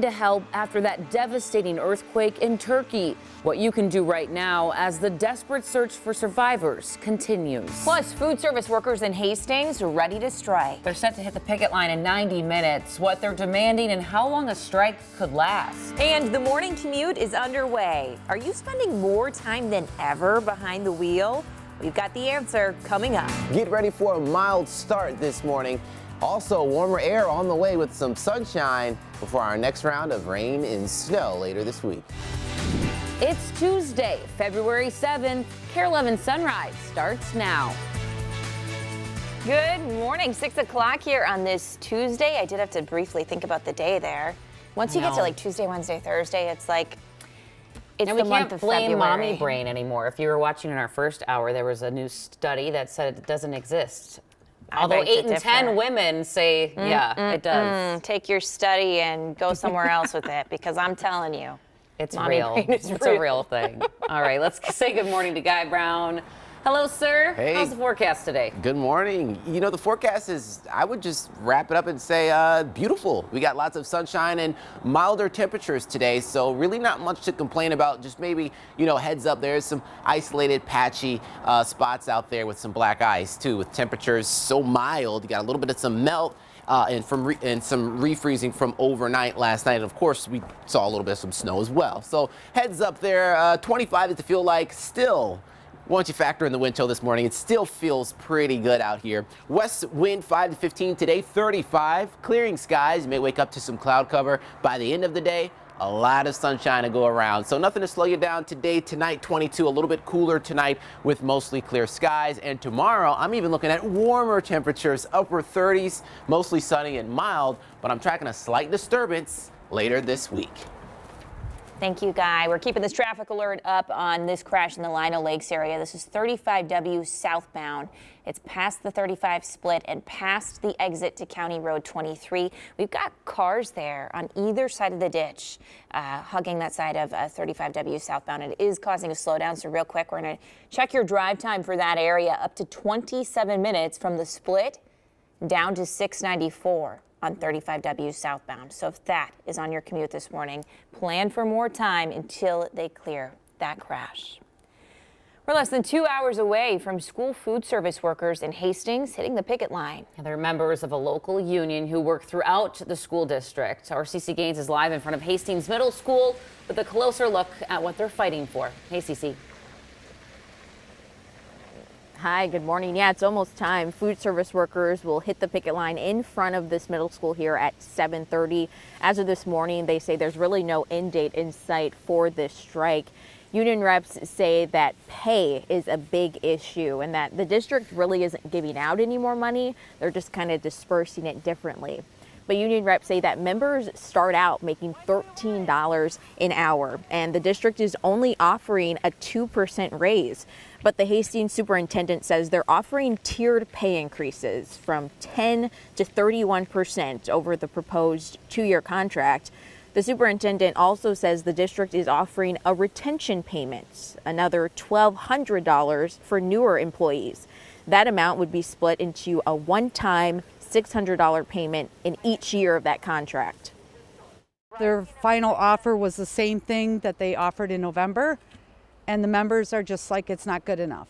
To help after that devastating earthquake in Turkey. What you can do right now as the desperate search for survivors continues. Plus, food service workers in Hastings are ready to strike. They're set to hit the picket line in 90 minutes, what they're demanding and how long a strike could last. And the morning commute is underway. Are you spending more time than ever behind the wheel? We've got the answer coming up. Get ready for a mild start this morning. Also, warmer air on the way with some sunshine before our next round of rain and snow later this week. It's Tuesday, February 7th. KARE 11 Sunrise starts now. Good morning, 6 o'clock here on this Tuesday. I did have to briefly think about the day there. Once you get to like Tuesday, Wednesday, Thursday, it's like it's the month of February. We can't blame mommy brain anymore. If you were watching in our first hour, there was a new study that said it doesn't exist. Although 8 in 10 women say, yeah, it does. Take your study and go somewhere else with it, because I'm telling you, it's mommy real. brain is It's real. a real thing. All right, let's say good morning to Guy Brown. Hello, sir. Hey. How's the forecast today? Good morning. You know, the forecast is, I would just wrap it up and say beautiful. We got lots of sunshine and milder temperatures today, so really not much to complain about. Just maybe, you know, heads up, there's some isolated patchy spots out there with some black ice too, with temperatures so mild. You got a little bit of some melt and some refreezing from overnight last night. And of course, we saw a little bit of some snow as well. So heads up there, 25 is to feel like still. Once you factor in the wind chill this morning, it still feels pretty good out here. West wind 5 to 15 today, 35. Clearing skies. You may wake up to some cloud cover. By the end of the day, a lot of sunshine to go around. So nothing to slow you down today. Tonight, 22, a little bit cooler tonight with mostly clear skies. And tomorrow, I'm even looking at warmer temperatures, upper 30s, mostly sunny and mild. But I'm tracking a slight disturbance later this week. Thank you, Guy. We're keeping this traffic alert up on this crash in the Lino Lakes area. This is 35W southbound. It's past the 35 split and past the exit to County Road 23. We've got cars there on either side of the ditch, hugging that side of 35W southbound. It is causing a slowdown, so real quick, we're going to check your drive time for that area, up to 27 minutes from the split down to 694. On 35W southbound. So if that is on your commute this morning, plan for more time until they clear that crash. We're less than 2 hours away from school food service workers in Hastings hitting the picket line. They're members of a local union who work throughout the school district. Our CC Gaines is live in front of Hastings Middle School with a closer look at what they're fighting for. Hey, CC. Hi, good morning. Yeah, it's almost time. Food service workers will hit the picket line in front of this middle school here at 7:30. As of this morning, they say there's really no end date in sight for this strike. Union reps say that pay is a big issue and that the district really isn't giving out any more money. They're just kind of dispersing it differently. But union reps say that members start out making $13 an hour, and the district is only offering a 2% raise. But the Hastings superintendent says they're offering tiered pay increases from 10 to 31% over the proposed 2-year contract. The superintendent also says the district is offering a retention payment, another $1,200 for newer employees. That amount would be split into a one-time $600 payment in each year of that contract. Their final offer was the same thing that they offered in November, and the members are just like, it's not good enough.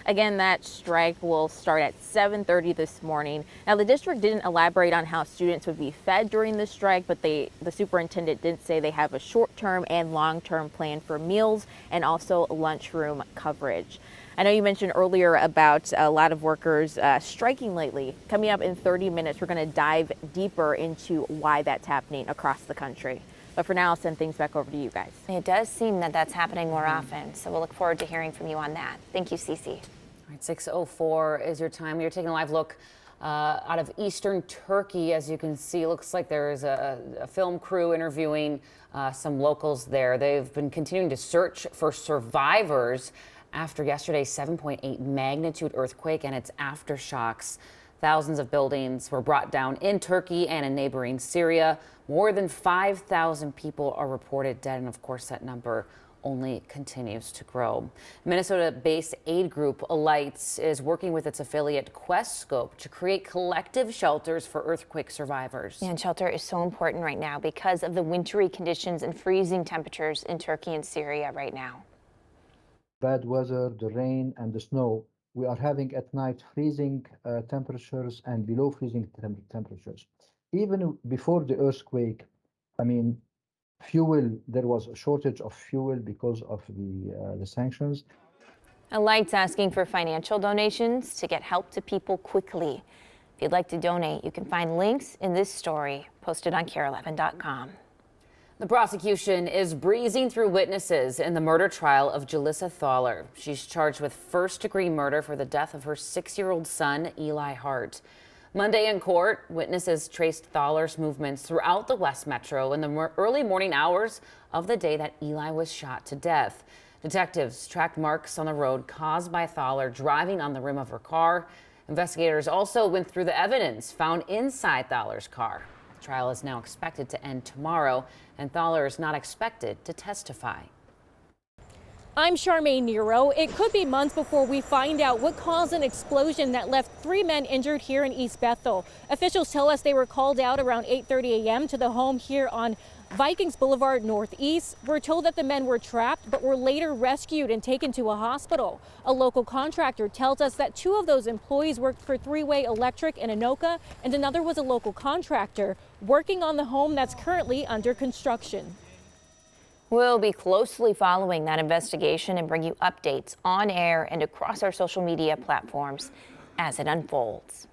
Again, that strike will start at 7:30 this morning. Now, the district didn't elaborate on how students would be fed during the strike, but the superintendent did say they have a short-term and long-term plan for meals and also lunchroom coverage. I know you mentioned earlier about a lot of workers striking lately. Coming up in 30 minutes, we're going to dive deeper into why that's happening across the country. But for now, I'll send things back over to you guys. It does seem that that's happening more often, so we'll look forward to hearing from you on that. Thank you, Cece. All right, 6:04 is your time. You're taking a live look out of eastern Turkey. As you can see, looks like there is a film crew interviewing some locals there. They've been continuing to search for survivors after yesterday's 7.8 magnitude earthquake and its aftershocks. Thousands of buildings were brought down in Turkey and in neighboring Syria. More than 5,000 people are reported dead, and of course that number only continues to grow. Minnesota-based aid group Alights is working with its affiliate QuestScope to create collective shelters for earthquake survivors. And shelter is so important right now because of the wintry conditions and freezing temperatures in Turkey and Syria right now. Bad weather, the rain and the snow. We are having at night freezing temperatures and below freezing temperatures. Even before the earthquake, I mean, fuel, there was a shortage of fuel because of the sanctions. Alight's asking for financial donations to get help to people quickly. If you'd like to donate, you can find links in this story posted on KARE11.com. The prosecution is breezing through witnesses in the murder trial of Jalissa Thaler. She's charged with first-degree murder for the death of her 6-year-old son, Eli Hart. Monday in court, witnesses traced Thaler's movements throughout the West Metro in the early morning hours of the day that Eli was shot to death. Detectives tracked marks on the road caused by Thaler driving on the rim of her car. Investigators also went through the evidence found inside Thaler's car. The trial is now expected to end tomorrow, and Thaler is not expected to testify. I'm Charmaine Nero. It could be months before we find out what caused an explosion that left 3 men injured here in East Bethel. Officials tell us they were called out around 8:30 a.m. to the home here on Vikings Boulevard Northeast. We're told that the men were trapped but were later rescued and taken to a hospital. A local contractor tells us that 2 of those employees worked for Three-Way Electric in Anoka, and another was a local contractor working on the home that's currently under construction. We'll be closely following that investigation and bring you updates on air and across our social media platforms as it unfolds.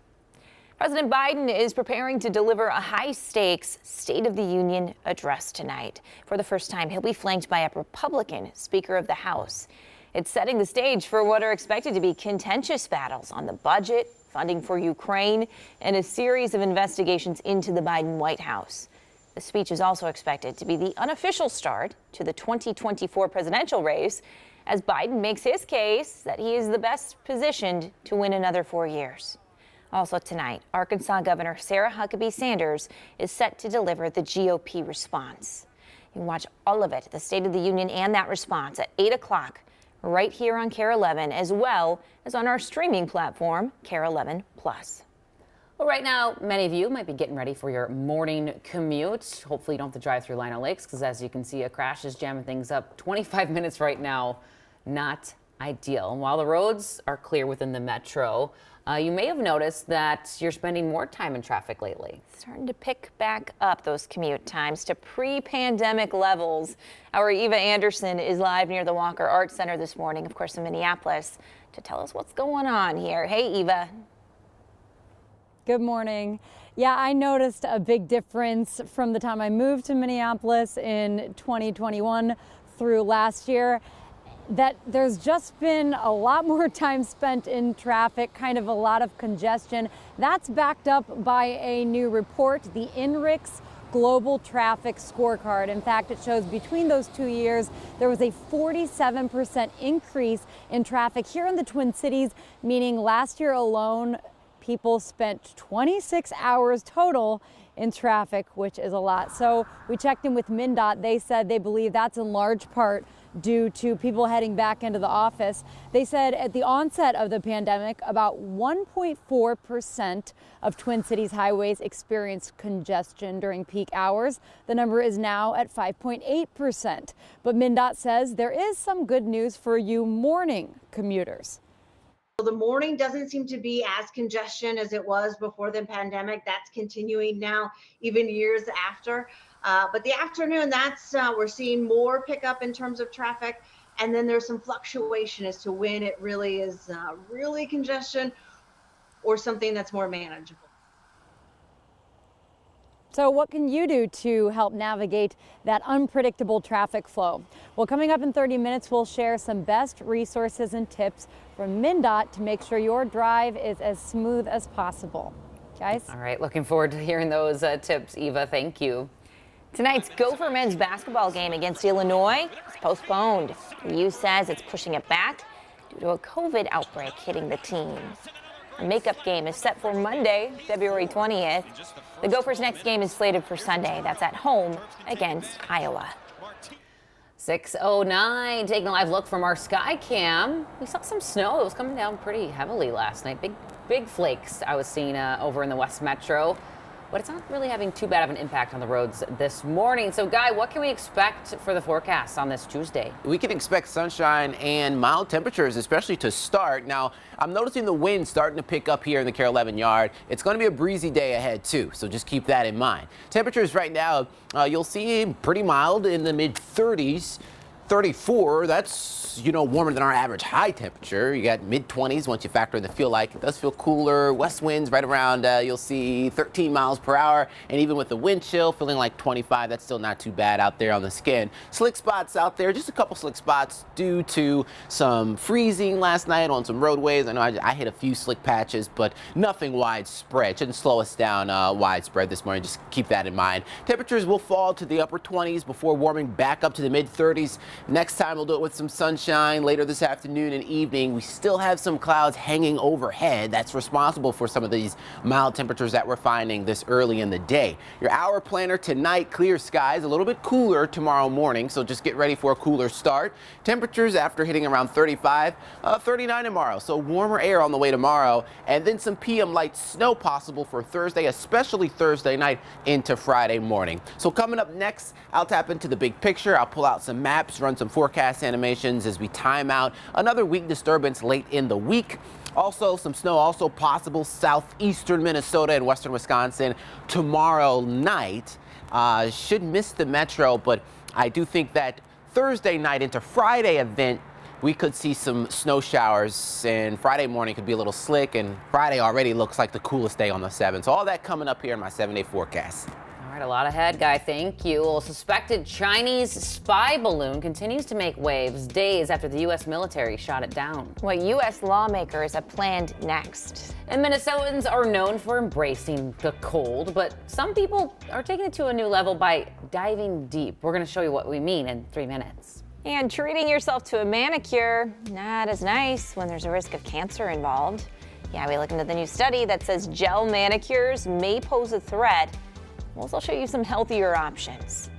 President Biden is preparing to deliver a high-stakes State of the Union address tonight. For the first time, he'll be flanked by a Republican Speaker of the House. It's setting the stage for what are expected to be contentious battles on the budget, funding for Ukraine, and a series of investigations into the Biden White House. The speech is also expected to be the unofficial start to the 2024 presidential race as Biden makes his case that he is the best positioned to win another 4 years. Also tonight, Arkansas Governor Sarah Huckabee Sanders is set to deliver the GOP response. You can watch all of it, the State of the Union and that response at 8 o'clock right here on KARE 11 as well as on our streaming platform, KARE 11 Plus. Well, right now, many of you might be getting ready for your morning commute. Hopefully you don't have to drive through Lino Lakes because as you can see, a crash is jamming things up 25 minutes right now. Not ideal. And while the roads are clear within the metro, you may have noticed that you're spending more time in traffic lately. Starting to pick back up those commute times to pre-pandemic levels. Our Eva Anderson is live near the Walker Art Center this morning, of course, in Minneapolis, to tell us what's going on here. Hey, Eva. Good morning. Yeah, I noticed a big difference from the time I moved to Minneapolis in 2021 through last year, that there's just been a lot more time spent in traffic, kind of a lot of congestion. That's backed up by a new report, the INRIX Global Traffic Scorecard. In fact, it shows between those 2 years, there was a 47% increase in traffic here in the Twin Cities, meaning last year alone, people spent 26 hours total in traffic, which is a lot. So we checked in with MnDOT. They said they believe that's in large part due to people heading back into the office. They said at the onset of the pandemic, about 1.4% of Twin Cities highways experienced congestion during peak hours. The number is now at 5.8%. But MnDOT says there is some good news for you morning commuters. The morning doesn't seem to be as congestion as it was before the pandemic. That's continuing now, even years after. But the afternoon, that's we're seeing more pickup in terms of traffic. And then there's some fluctuation as to when it really is really congestion or something that's more manageable. So what can you do to help navigate that unpredictable traffic flow? Well, coming up in 30 minutes, we'll share some best resources and tips from MnDOT to make sure your drive is as smooth as possible. Guys? All right, looking forward to hearing those tips, Eva. Thank you. Tonight's Gopher men's basketball game against Illinois is postponed. The U says it's pushing it back due to a COVID outbreak hitting the team. A makeup game is set for Monday, February 20th. The Gophers' next game is slated for Sunday. That's at home against Iowa. 6:09, taking a live look from our sky cam. We saw some snow. It was coming down pretty heavily last night. Big flakes I was seeing over in the West Metro. But it's not really having too bad of an impact on the roads this morning. So, Guy, what can we expect for the forecast on this Tuesday? We can expect sunshine and mild temperatures, especially to start. Now, I'm noticing the wind starting to pick up here in the Care 11 yard. It's going to be a breezy day ahead, too, so just keep that in mind. Temperatures right now, you'll see pretty mild in the mid-30s. 34, that's, warmer than our average high temperature. You got mid-20s once you factor in the feel like. It does feel cooler. West winds right around, you'll see 13 miles per hour. And even with the wind chill, feeling like 25, that's still not too bad out there on the skin. Slick spots out there, just a couple slick spots due to some freezing last night on some roadways. I know I hit a few slick patches, but nothing widespread. Shouldn't slow us down widespread this morning. Just keep that in mind. Temperatures will fall to the upper 20s before warming back up to the mid-30s. Next time we'll do it with some sunshine later this afternoon and evening. We still have some clouds hanging overhead. That's responsible for some of these mild temperatures that we're finding this early in the day. Your hour planner tonight, clear skies, a little bit cooler tomorrow morning, so just get ready for a cooler start. Temperatures after hitting around 35, 39 tomorrow, so warmer air on the way tomorrow, and then some PM light snow possible for Thursday, especially Thursday night into Friday morning. So coming up next, I'll tap into the big picture. I'll pull out some maps, run some forecast animations as we time out another weak disturbance late in the week. Also, some snow also possible southeastern Minnesota and western Wisconsin tomorrow night. Should miss the metro, but I do think that Thursday night into Friday event, we could see some snow showers, and Friday morning could be a little slick, and Friday already looks like the coolest day on the 7th. So all that coming up here in my 7-day forecast. All right, a lot ahead, Guy. Thank you. Well, suspected Chinese spy balloon continues to make waves days after the U.S. military shot it down. What U.S. lawmakers have planned next. And Minnesotans are known for embracing the cold, but some people are taking it to a new level by diving deep. We're going to show you what we mean in 3 minutes. And treating yourself to a manicure, not as nice when there's a risk of cancer involved. Yeah, we look into the new study that says gel manicures may pose a threat. We'll also show you some healthier options.